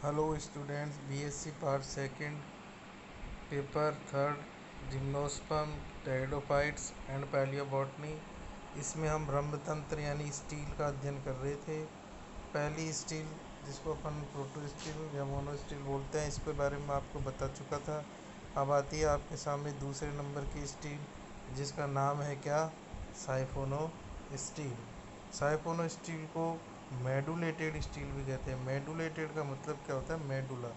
Hello students, BSc part second, paper third, gymnosperm, pteridophytes and palaeobotany. इसमें हम रंध्रतंत्र यानी steel का अध्ययन कर रहे थे। पहली स्टील, जिसको अपन प्रोटो स्टील या मोनो स्टील बोलते हैं, इसके बारे में आपको बता चुका था। अब आती है आपके सामने दूसरे नंबर की स्टील, जिसका नाम है क्या? साइफोनो स्टील। साइफोनो स्टील को मेडुलेटेड स्टील भी कहते हैं। मेडुलेटेड का मतलब क्या होता है? मेडुला।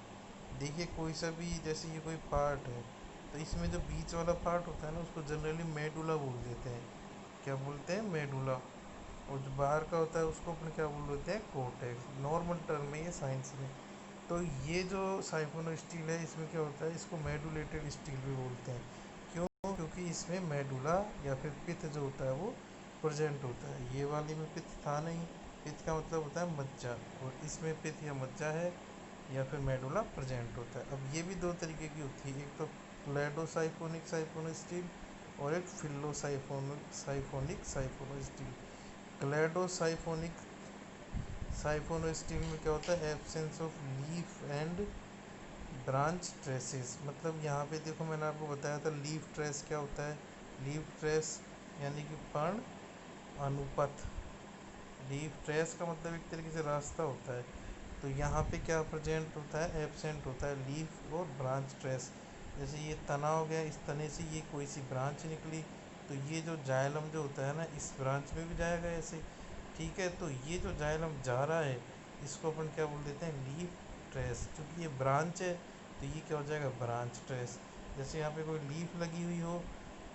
देखिए, कोई सा भी, जैसे ये कोई पार्ट है, तो इसमें जो बीच वाला पार्ट होता है ना, उसको जनरली मेडुला बोल देते हैं। क्या बोलते हैं? मेडुला। और जो बाहर का होता है उसको अपन क्या बोल देते हैं? कोर्टेक्स। नॉर्मल टर्म है ये साइंस में। तो ये जो साइफोनो स्टील है, इसमें क्या होता है? इसको मेडुलेटेड स्टील भी बोलते हैं। क्यों? क्योंकि इसमें मेडुला या फिर पित्त जो होता है वो प्रेजेंट होता है। ये वाली में पित्त था नहीं। पित्त का मतलब होता है मज्जा, और इसमें पित्त या मज्जा है या फिर मेडुला प्रेजेंट होता है। अब ये भी दो तरीके की होती है, एक तो क्लेडोसाइफोनिक साइफोनो स्टील और एक फिलोसाइफोनिक साइफोनिक साइफोनो स्टील। क्लेडोसाइफोनिक साइफोनो स्टील में क्या होता है? Absence of leaf and branch traces. मतलब यहाँ पे देखो, मैंने आपको बताया था लीफ ट्रेस क्या होता है। लीफ ट्रेस यानी कि पर्ण अनुपथ। लीफ ट्रेस का मतलब एक तरीके से रास्ता होता है। तो यहाँ पे क्या प्रेजेंट होता है? एब्सेंट होता है लीफ और ब्रांच ट्रेस। जैसे ये तना हो गया, इस तने से ये कोई सी ब्रांच निकली, तो ये जो जाइलम जो होता है ना, इस ब्रांच में भी जाएगा ऐसे। ठीक है, तो ये जो जाइलम जा रहा है, इसको अपन क्या बोल देते हैं? Leaf trace. क्योंकि ये ब्रांच है, तो ये क्या हो जाएगा? Branch trace. जैसे यहाँ पे कोई लीफ लगी हुई हो,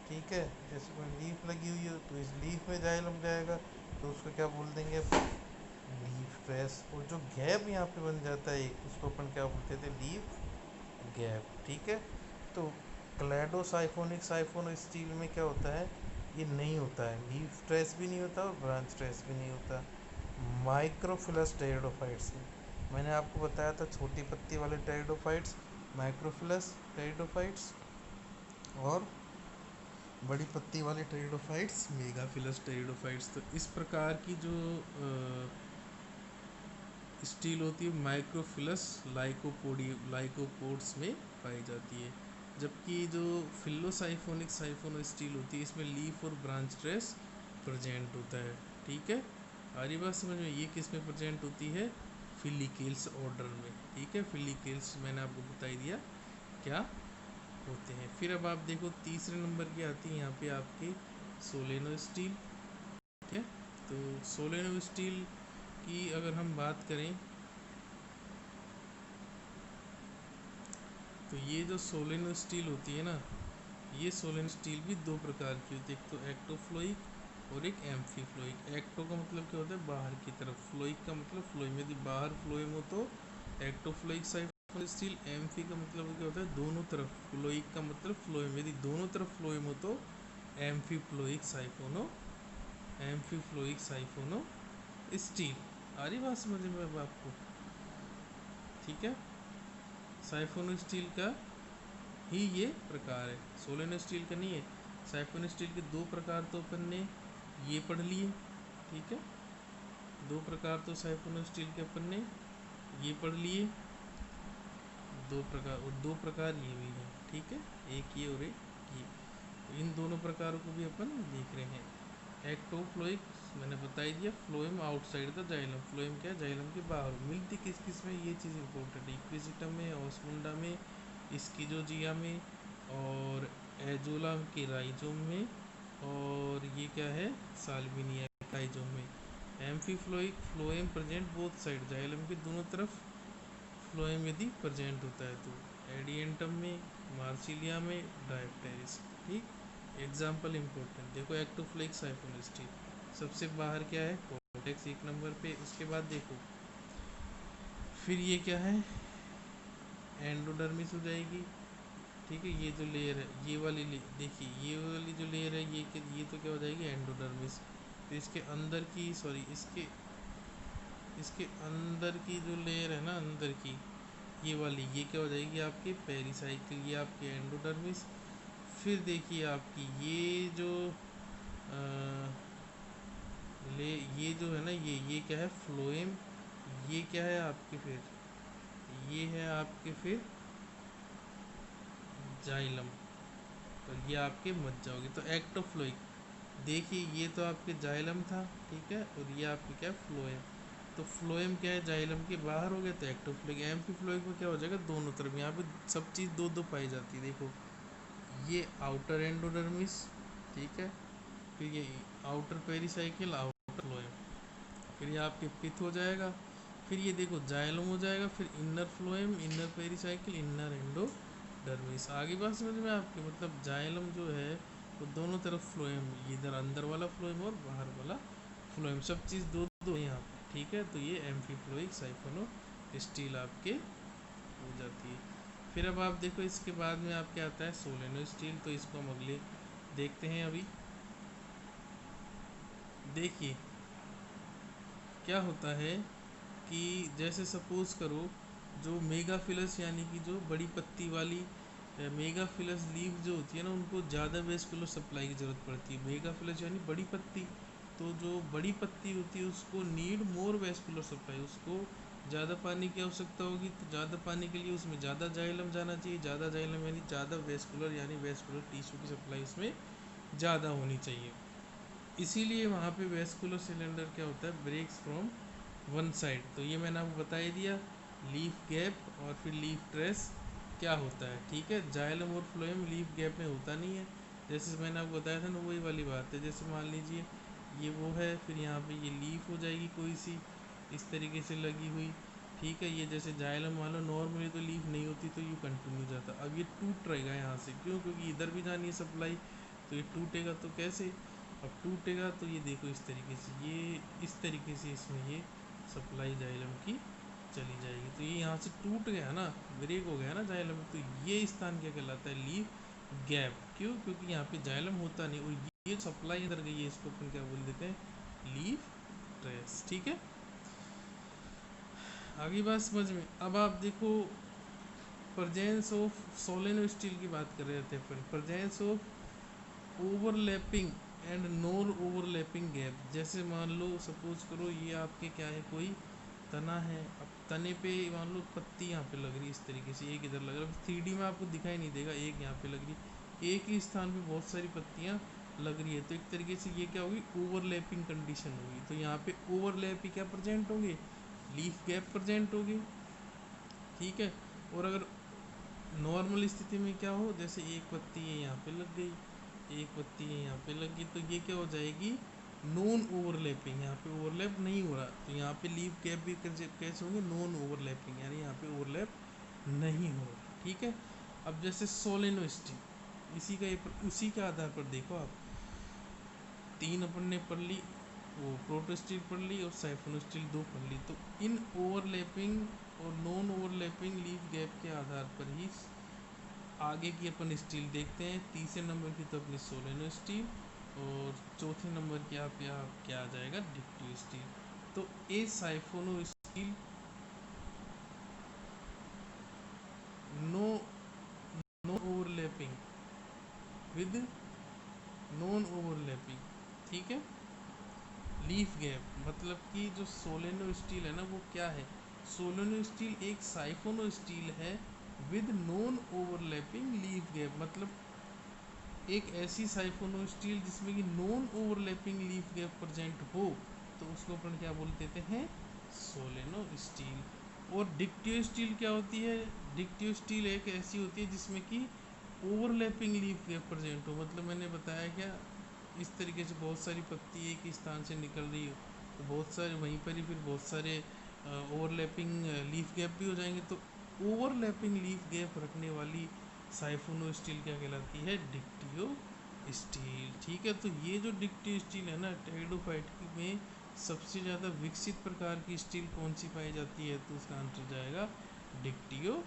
ठीक है, जैसे कोई लीफ लगी हुई हो, तो इस लीफ में जाइलम जाएगा, तो उसको क्या बोल देंगे? Leaf trace. और जो गैप यहाँ पे बन जाता है एक, उसको अपन क्या बोलते थे? Leaf gap. ठीक है। तो क्लेडोसाइफोनिक साइफोनो स्टील में क्या होता है? ये नहीं होता है, लीफ ट्रेस भी नहीं होता और ब्रांच ट्रेस भी नहीं होता। माइक्रोफिलस टेरिडोफाइट्स में मैंने आपको बताया था छोटी पत्ती वाले टेरिडोफाइट्स माइक्रोफिलस टेरिडोफाइट्स, और बड़ी पत्ती वाले टेरिडोफाइट्स मेगाफिलस टेरिडोफाइट्स। तो इस प्रकार की जो स्टील होती है माइक्रोफिलस लाइकोपोड्स में पाई जाती है। जबकि जो फिलोसाइफोनिक साइफोनो स्टील होती है, इसमें लीफ और ब्रांच ट्रेस प्रेजेंट होता है। ठीक है, आ रही बात समझ में? ये किस में प्रेजेंट होती है? फिलिकेल्स ऑर्डर में। ठीक है, फिलिकेल्स मैंने आपको बता ही दिया क्या होते हैं। फिर अब आप देखो, तीसरे नंबर की आती है यहाँ पे आपकी सोलेनो स्टील। ठीक है, तो सोलेनो स्टील की अगर हम बात करें, तो ये जो सोलेनो स्टील होती है ना, ये सोलेनो स्टील भी दो प्रकार की होती है। एक तो एक्टोफ्लोइक और एक एम्फीफ्लोइक। एक्टो का मतलब क्या होता है? बाहर की तरफ। फ्लोइक का मतलब फ्लोइम, यदि बाहर फ्लोइम हो तो एक्टोफ्लोइक साइफोन स्टील। एम्फी का मतलब क्या होता है? दोनों तरफ। फ्लोइक का मतलब फ्लोइम, यदि दोनों तरफ फ्लोइम हो तो एम्फीफ्लोइक साइफोनो एम्फीफ्लोइक साइफोनो स्टील। आ रही बात समझ में अब आपको? ठीक है, साइफोनो स्टील का ही ये प्रकार है, सोलेनो स्टील का नहीं है। साइफोन स्टील के दो प्रकार तो अपन ने ये पढ़ लिए। ठीक है, दो प्रकार तो साइफोन स्टील के अपन ने ये पढ़ लिए, दो प्रकार, और दो प्रकार ये भी हैं। ठीक है, एक ये और एक ये। तो इन दोनों प्रकारों को भी अपन देख रहे हैं। एक्टोफ्लोइक मैंने बता ही दिया, phloem outside the xylem. Phloem क्या है? जाइलम के बाहर। मिलती किस किस में? ये चीज़ इंपॉर्टेंट है। इक्विजिटम में, ऑस्मुंडा में, स्किजोजिया में, और एजोला के राइजोम में, और ये क्या है? साल्विनिया राइजोम में। Amphiphloic phloem present both side, xylem के दोनों तरफ फ्लोएम यदि प्रेजेंट होता है तो। एडिएंटम में, मार्सिलिया में, डायप्टेरिस। ठीक, एग्जाम्पल इम्पोर्टेंट देखो, एक्टोफ्लेक्स साइफोन स्टील सबसे बाहर क्या है? कोर्टेक्स एक नंबर पे। उसके बाद देखो, फिर ये क्या है? एंडोडर्मिस हो जाएगी। ठीक है, ये जो लेयर है, ये वाली देखिए, ये वाली जो लेयर है, ये तो क्या हो जाएगी? एंडोडर्मिस। तो इसके अंदर की, सॉरी, इसके इसके अंदर की जो लेयर है ना, अंदर की ये वाली, ये क्या हो जाएगी? आपकी पेरिसाइकिल, ये आपकी एंडोडर्मिस। फिर देखिए आपकी ये जो अ, ये जो है ना, ये क्या है? फ्लोएम। ये क्या है आपकी? फिर ये है आपके फिर जाइलम, और ये आपके मज्जा होगी। तो एक्टोफ्लोइक, देखिए ये तो आपके जाइलम था, ठीक है, और ये आपके क्या फ्लोएम। तो फ्लोएम क्या है, जाइलम के बाहर हो गया, तो एक्टोफ्लोइक। एम्फीफ्लोइक में क्या हो जाएगा, दोनों तरफ, यहाँ पे सब चीज़ दो दो पाई जाती है। देखो ये आउटर एंडोडर्मिस, ठीक है, फिर ये आउटर पेरिसाइकिल, आउटर फ्लोएम, फिर ये आपके पिथ हो जाएगा, फिर ये देखो जाइलम हो जाएगा, फिर inner phloem, inner pericycle, inner endodermis. आगे बात समझ में आपके, मतलब जाइलम जो है वो दोनों तरफ फ्लोएम, इधर अंदर वाला फ्लोएम और बाहर वाला फ्लोएम, सब चीज़ दो दो है यहाँ पे, ठीक है। तो ये एम्फीफ्लोइक साइफोनो स्टील आपके हो जाती है। फिर अब आप देखो इसके बाद में आपके आता है सोलेनो स्टील, तो इसको हम अगले देखते हैं। अभी देखिए क्या होता है कि जैसे सपोज करो जो मेगाफिलस यानी कि जो बड़ी पत्ती वाली मेगाफिलस लीव जो होती है ना, उनको ज़्यादा वेस्कुलर सप्लाई की ज़रूरत पड़ती है। मेगाफिलस यानी बड़ी पत्ती, तो जो बड़ी पत्ती होती है उसको नीड मोर वेस्कुलर सप्लाई, उसको ज़्यादा पानी की आवश्यकता होगी, तो ज़्यादा पानी के लिए उसमें ज़्यादा जाइलम जाना चाहिए। ज़्यादा जाइलम यानी ज़्यादा वेस्कुलर यानी वेस्कुलर टिश्यू की सप्लाई उसमें ज़्यादा होनी चाहिए। इसीलिए वहाँ पे वेस्कुलर सिलेंडर क्या होता है, ब्रेक्स फ्रॉम वन साइड। तो ये मैंने आपको बता ही दिया, लीफ गैप और फिर लीफ ट्रेस क्या होता है, ठीक है। जाइलम और फ्लोएम लीफ गैप में होता नहीं है, जैसे मैंने आपको बताया था ना, वही वाली बात है। जैसे मान लीजिए ये वो है, फिर यहाँ पे ये लीफ हो जाएगी कोई सी इस तरीके से लगी हुई, ठीक है। ये जैसे जाइलम मान लो नॉर्मली तो लीफ नहीं होती, तो ये कंटिन्यू जाता। अब ये टूट रहेगा यहाँ से, क्यों, क्योंकि इधर भी जानी है सप्लाई, तो ये टूटेगा तो कैसे, अब टूटेगा तो ये देखो इस तरीके से, ये इस तरीके से इसमें ये सप्लाई जाइलम की चली जाएगी। तो ये यहाँ से टूट गया ना, ब्रेक हो गया ना जाइलम, तो ये स्थान क्या कहलाता है, लीफ गैप। क्यों, क्योंकि यहाँ पे जाइलम होता नहीं, और ये सप्लाई अंदर गई है, इसको अपन क्या बोल देते हैं, लीफ ट्रेस, ठीक है। आगे बात समझ में। अब आप देखो प्रेजेंस ऑफ सोलेनो स्टील की बात कर रहे थे अपन, presence of overlapping and non overlapping gap. जैसे मान लो सपोज करो ये आपके क्या है, कोई तना है, अब तने पे मान लो पत्ती यहाँ पे लग रही है इस तरीके से, एक इधर लग रहा है, 3D में आपको दिखाई नहीं देगा, एक यहाँ पे लग रही, एक ही स्थान पे बहुत सारी पत्तियाँ लग रही है, तो एक तरीके से ये क्या होगी, ओवरलैपिंग कंडीशन होगी। तो यहाँ पे ओवरलैप ही क्या प्रेजेंट होंगे, लीफ गैप प्रेजेंट होगी, ठीक है। और अगर नॉर्मल स्थिति में क्या हो, जैसे एक पत्ती है यहाँ पे लग गई, एक पत्ती है यहाँ पे लग गई, तो ये क्या हो जाएगी, नॉन ओवरलैपिंग, यहाँ पे ओवरलैप नहीं हो रहा, तो यहाँ पे लीफ गैप भी कैसे होंगे, नॉन ओवरलैपिंग, यानी यहाँ पे ओवरलैप नहीं हो रहा, ठीक है। अब जैसे सोलेनो स्टील, इसी का उसी के आधार पर देखो आप, तीन अपन ने पढ़ ली, वो प्रोटो स्टील पढ़ ली और साइफोनो स्टील दो पढ़ ली। तो इन ओवरलैपिंग और नॉन ओवरलैपिंग लीफ गैप के आधार पर ही आगे की अपन स्टील देखते हैं। तीसरे नंबर की तो अपनी सोलेनो स्टील, और चौथे नंबर की आप यहाँ क्या आ जाएगा, डिक्टो स्टील। तो a siphonostele no no overlapping with non overlapping, ठीक है, लीफ गैप, मतलब कि जो सोलेनो स्टील है ना वो क्या है, सोलेनो स्टील एक साइफोनो स्टील है with non overlapping leaf gap, मतलब एक ऐसी साइफोनो स्टील जिसमें कि non overlapping leaf gap present हो, तो उसको अपन क्या बोल देते हैं, सोलेनो स्टील। और डिक्टियो स्टील क्या होती है, डिक्टियो स्टील एक ऐसी होती है जिसमें कि ओवरलैपिंग लीफ गैप प्रेजेंट हो, मतलब मैंने बताया क्या, इस तरीके से बहुत सारी पत्ती एक ही स्थान से निकल रही हो, तो बहुत सारे वहीं पर ही फिर बहुत सारे ओवरलैपिंग लीफ गैप भी हो जाएंगे। तो ओवरलैपिंग लीफ गैप रखने वाली साइफोनो स्टील क्या कहलाती है, डिक्टियो स्टील, ठीक है। तो ये जो डिक्टियो स्टील है ना, टेरिडोफाइट में सबसे ज़्यादा विकसित प्रकार की स्टील कौन सी पाई जाती है, तो उसका आंसर जाएगा डिक्टियो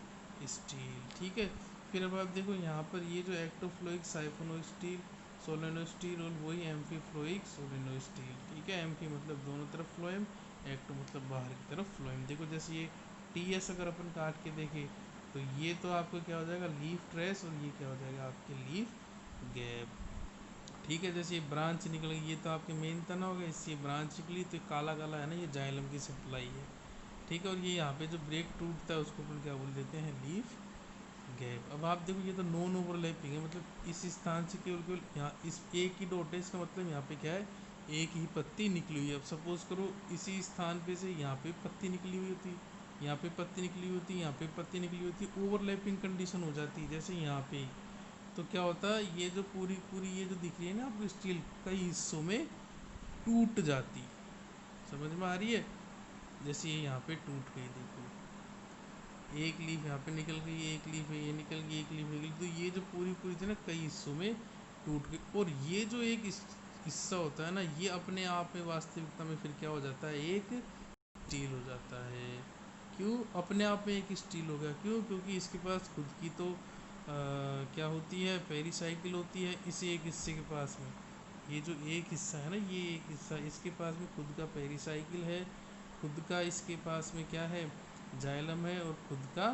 स्टील, ठीक है। फिर अब आप देखो यहाँ पर ये जो एक्टोफ्लोइक साइफोनो स्टील सोलेनो स्टील और वही एम्फीफ्लोइक सोलेनो स्टील, ठीक है। एम्फी मतलब दोनों तरफ फ्लोएम, एक्टो मतलब बाहर की तरफ फ्लोएम। देखो जैसे ये टी एस अगर अपन काट के देखें, तो ये तो आपको क्या हो जाएगा, लीफ ट्रेस, और ये क्या हो जाएगा आपके लीफ गैप, ठीक है। जैसे ये ब्रांच निकल गई, ये तो आपके मेन तना हो गया, इससे ब्रांच निकली, तो काला काला है ना, ये जाइलम की सप्लाई है, ठीक है। और ये यहाँ पे जो ब्रेक टूटता है उसको अपन क्या बोल देते हैं, लीफ गैप। अब आप देखो ये तो नॉन ओवरलैपिंग है, मतलब इस स्थान से केवल केवल यहाँ इस एक ही डॉट है, इसका मतलब यहाँ पे क्या है, एक ही पत्ती निकली हुई है। अब सपोज करो इसी स्थान पे से यहाँ पे पत्ती निकली हुई होती, यहाँ पे पत्ती निकली हुई होती, यहाँ पे पत्ती निकली हुई होती, ओवरलैपिंग कंडीशन हो जाती है जैसे यहाँ पे। तो क्या होता है, ये जो पूरी पूरी ये जो दिख रही है ना आपको स्टील, कई हिस्सों में टूट जाती। समझ में आ रही है? जैसे ये यहाँ पे टूट गई, देखो एक लीफ यहाँ पे निकल गई, एक लीफ है ये निकल गई, एक लीफ निकल गई, तो ये जो पूरी पूरी थी ना कई हिस्सों में टूट गई। और ये जो एक हिस्सा होता है ना, ये अपने आप में वास्तविकता में फिर क्या हो जाता है, एक स्टील हो जाता है। क्यों अपने आप में एक स्टील हो गया? क्यों? क्योंकि इसके पास खुद की तो क्या होती है, पेरिसाइकिल होती है इस एक हिस्से के पास में। ये जो एक हिस्सा है ना, ये एक हिस्सा, इसके पास में खुद का पेरिसाइकिल है, खुद का इसके पास में क्या है, जाइलम है, और खुद का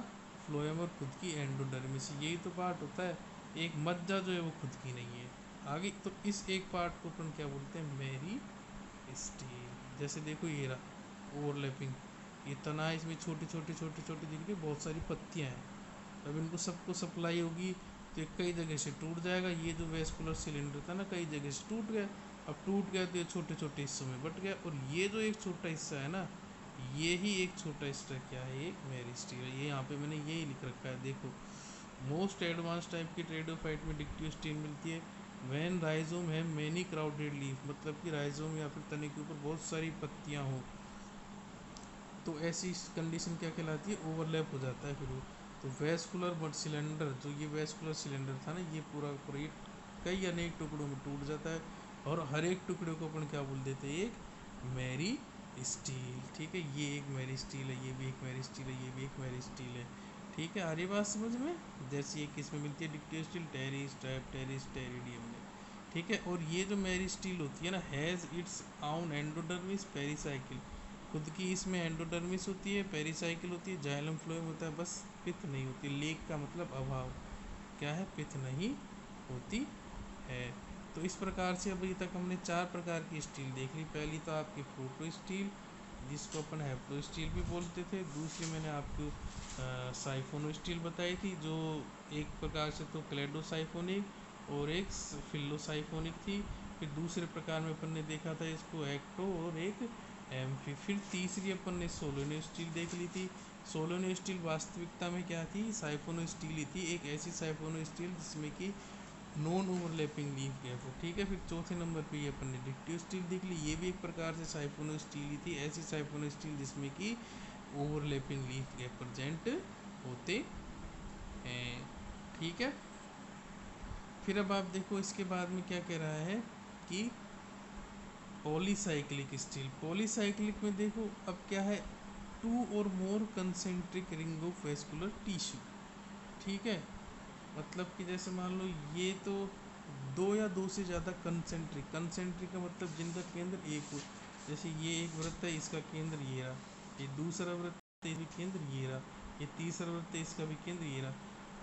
फ्लोएम और खुद की एंडोडर्मिस। यही तो पार्ट होता है। एक मज्जा जो है वो खुद की नहीं है। आगे तो इस एक पार्ट को अपन क्या बोलते हैं, मेरी स्टील। जैसे देखो ये रहा ओवरलैपिंग, ये तना है, इसमें छोटी छोटी छोटी छोटी दिख रही बहुत सारी पत्तियां हैं। अब इनको सबको सप्लाई होगी तो ये कई जगह से टूट जाएगा। ये जो वेस्कुलर सिलेंडर था ना, कई जगह से टूट गया। अब टूट गया तो ये छोटे छोटे हिस्सों में बट गया, और ये जो एक छोटा हिस्सा है ना, ये ही एक छोटा हिस्सा क्या है, एक मेरिस्टील है। ये यहाँ पे मैंने यही लिख रखा है, देखो मोस्ट एडवांस टाइप की ट्रेडोफाइट में डिक्टियो स्टील मिलती है वैन राइजोम है मैनी क्राउडेड लीफ, मतलब कि राइजोम या फिर तने के ऊपर बहुत सारी पत्तियाँ हों, तो ऐसी कंडीशन क्या कहलाती है, ओवरलैप हो जाता है फिर वो। तो वेस्कुलर बट सिलेंडर, जो ये वेस्कुलर सिलेंडर था ना, ये पूरा पूरा ये कई अनेक टुकड़ों में टूट जाता है, और हर एक टुकड़े को अपन क्या बोल देते हैं, एक मैरी स्टील। ठीक है, ये एक मैरी स्टील है, ये भी एक मैरी स्टील है, ये भी एक मैरी स्टील है। ठीक है, आ रही बात समझ में? जैसे ये किस में मिलती है, डिक्टियो स्टील, टेरी स्ट्रैप, टेरिस, टेरिडियम में। ठीक है, और ये जो मैरी स्टील होती है ना, हैज़ इट्स आउन एंडोडर्मिस पेरिसाइकिल, खुद की इसमें एंडोडर्मिस होती है, पेरिसाइकिल होती है, जाइलम फ्लोएम होता है, बस पित्त नहीं होती। लेक का मतलब अभाव, क्या है, पित्त नहीं होती है। तो इस प्रकार से अभी तक हमने चार प्रकार की स्टील देख ली। पहली तो आपकी प्रोटो स्टील, जिसको अपन हैप्लो स्टील भी बोलते थे। दूसरी मैंने आपको साइफोनो स्टील बताई थी, जो एक प्रकार से तो क्लेडोसाइफोनिक और एक फिल्लोसाइफोनिक थी। फिर दूसरे प्रकार में अपन ने देखा था इसको एक्टो और एक एम्फी। फिर तीसरी अपन ने सोलोनो स्टील देख ली थी। सोलोनो स्टील वास्तविकता में क्या थी, साइफोनो स्टील ही थी, एक ऐसी साइफोनो स्टील जिसमें कि नॉन ओवरलैपिंग लीफ गैप हो। ठीक है, फिर चौथे नंबर पे ये अपन ने डिक्टिव स्टील देख ली, ये भी एक प्रकार से साइफोनो स्टील ही थी, ऐसी साइफोनो स्टील जिसमें कि ओवरलैपिंग लीफ गैप प्रेजेंट होते हैं। ठीक है, फिर अब आप देखो इसके बाद में क्या कह रहा है कि पॉलीसाइक्लिक स्टील। पॉलीसाइक्लिक में देखो अब क्या है, टू और more concentric ring of vascular tissue. ठीक है, मतलब कि जैसे मान लो ये तो दो या दो से ज़्यादा कंसेंट्रिक, कंसेंट्रिक का मतलब जिनका केंद्र एक हो। जैसे ये एक वृत्त है, इसका केंद्र ये रहा, ये दूसरा वृत्त है, इसका केंद्र ये रहा, ये तीसरा वृत्त है, इसका भी केंद्र ये रहा।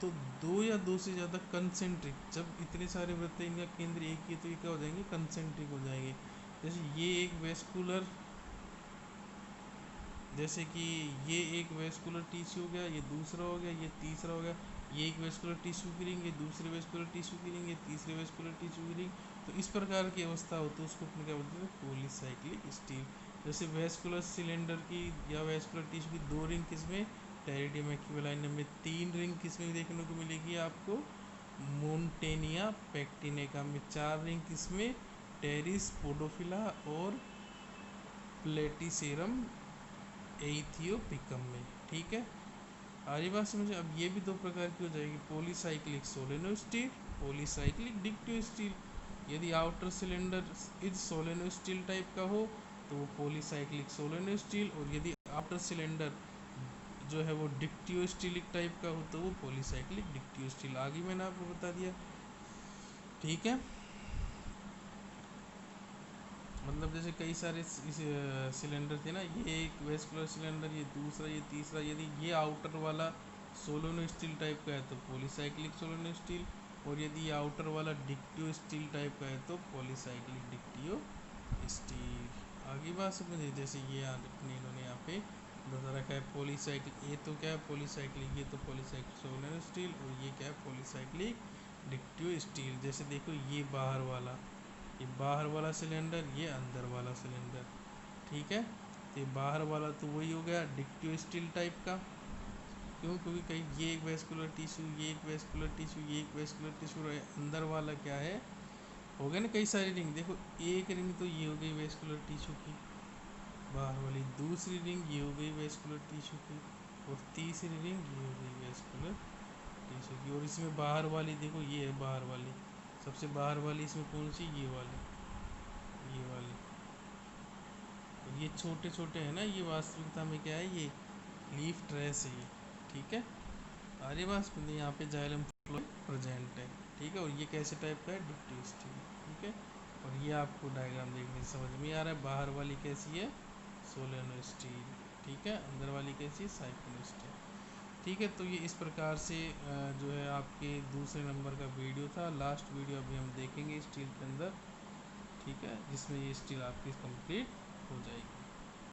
तो दो या दो से ज़्यादा कंसेंट्रिक, जब इतने सारे वृत्त हैं इनका केंद्र एक ही है, तो ये क्या हो जाएंगे, कंसेंट्रिक हो जाएंगे। जैसे ये एक वेस्कुलर, जैसे कि ये एक वेस्कुलर टिश्यू हो गया, ये दूसरा हो गया, ये तीसरा हो गया, ये एक वेस्कुलर टिश्यू की रिंग, ये दूसरे वेस्कुलर टिश्यू की रिंग, ये तीसरे वेस्कुलर टिश्यू की रिंग। तो इस प्रकार की अवस्था हो तो उसको अपन क्या बोलते हैं, पॉलीसाइक्लिक स्टील। जैसे वेस्कुलर सिलेंडर की या वेस्कुलर टिश्यू की दो रिंग किसमें, टेरिडियम एक्विलाइनम में। तीन रिंग किसमें देखने को मिलेगी आपको, मोन्टेनिया पैक्टिनेका में। चार रिंग किसमें, टेरिस पोडोफिला और प्लेटिसेरम एथियोपिकम में। ठीक है, आरी बात समझे? अब ये भी दो प्रकार की हो जाएगी, polycyclic solenostele, polycyclic dictyostele. यदि outer cylinder is solenostele type का हो तो वो पॉलीसाइक्लिक सोलेनो स्टील, और यदि आउटर सिलेंडर जो है वो डिक्टियो स्टीलिक टाइप का हो तो वो पॉलीसाइक्लिक डिक्टियो स्टील। आगे मैंने आपको बता दिया। ठीक है, मतलब जैसे कई सारे सिलेंडर थे ना, ये एक वेस्कुलर सिलेंडर, ये दूसरा, ये तीसरा, यदि ये आउटर वाला सोलोनो स्टील टाइप का है तो पॉलीसाइक्लिक सोलोनो स्टील, और यदि ये आउटर वाला डिक्टियो स्टील टाइप का है तो पॉलीसाइक्लिक डिक्टियो स्टील। आगे बात समझिए, जैसे ये अपने इन्होंने यहाँ पे बता रखा है पॉलीसाइक्लिक, ये तो क्या है पॉलीसाइक्लिक, ये तो पॉलीसाइक्लिक सोलर स्टील, और ये क्या है पॉलीसाइक्लिक डिक्टिव स्टील। जैसे देखो ये बाहर वाला, ये बाहर वाला सिलेंडर, ये अंदर वाला सिलेंडर, ठीक है। तो ये बाहर वाला तो वही हो गया डिक्टिव स्टील टाइप का, क्यों, क्योंकि कहीं ये एक वेस्कुलर टिश्यू, ये एक वेस्कुलर टिश्यू, ये एक वेस्कुलर टिश्यू रहे। अंदर वाला क्या है, हो गया ना कई सारी रिंग। देखो एक रिंग तो ये हो गई वेस्कुलर टिश्यू की बाहर वाली, दूसरी रिंग ये हो गई वेस्कुलर टिश्यू की, और तीसरी रिंग ये हो गई वेस्कुलर टिश्यू की। और इसमें बाहर वाली देखो ये है बाहर वाली, सबसे बाहर वाली इसमें कौन सी, ये वाली, ये वाली। और ये छोटे छोटे हैं ना, ये वास्तविकता में क्या है, ये लीफ ट्रेस है ये, ठीक है। आर्य वाष्प में यहाँ पे जाइलम फ्लोएम प्रेजेंट है, ठीक है। और ये कैसे टाइप का है, डिक्टिव स्टील, ठीक है। और ये आपको डायग्राम देखने से समझ में आ रहा है, बाहर वाली कैसी है सोलेनो स्टील, ठीक है, अंदर वाली कैसी है साइक्लो स्टील, ठीक है। तो ये इस प्रकार से जो है आपके दूसरे नंबर का वीडियो था, लास्ट वीडियो अभी हम देखेंगे स्टील के अंदर, ठीक है, जिसमें ये स्टील आपकी कंप्लीट हो जाएगी।